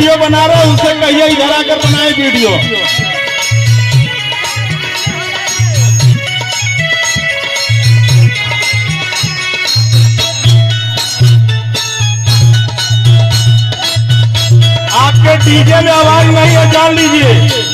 Video बना रहे हैं उनसे कहिए इधर आकर बनाए वीडियो। आपके डीजे में आवाज नहीं है, जान लीजिए।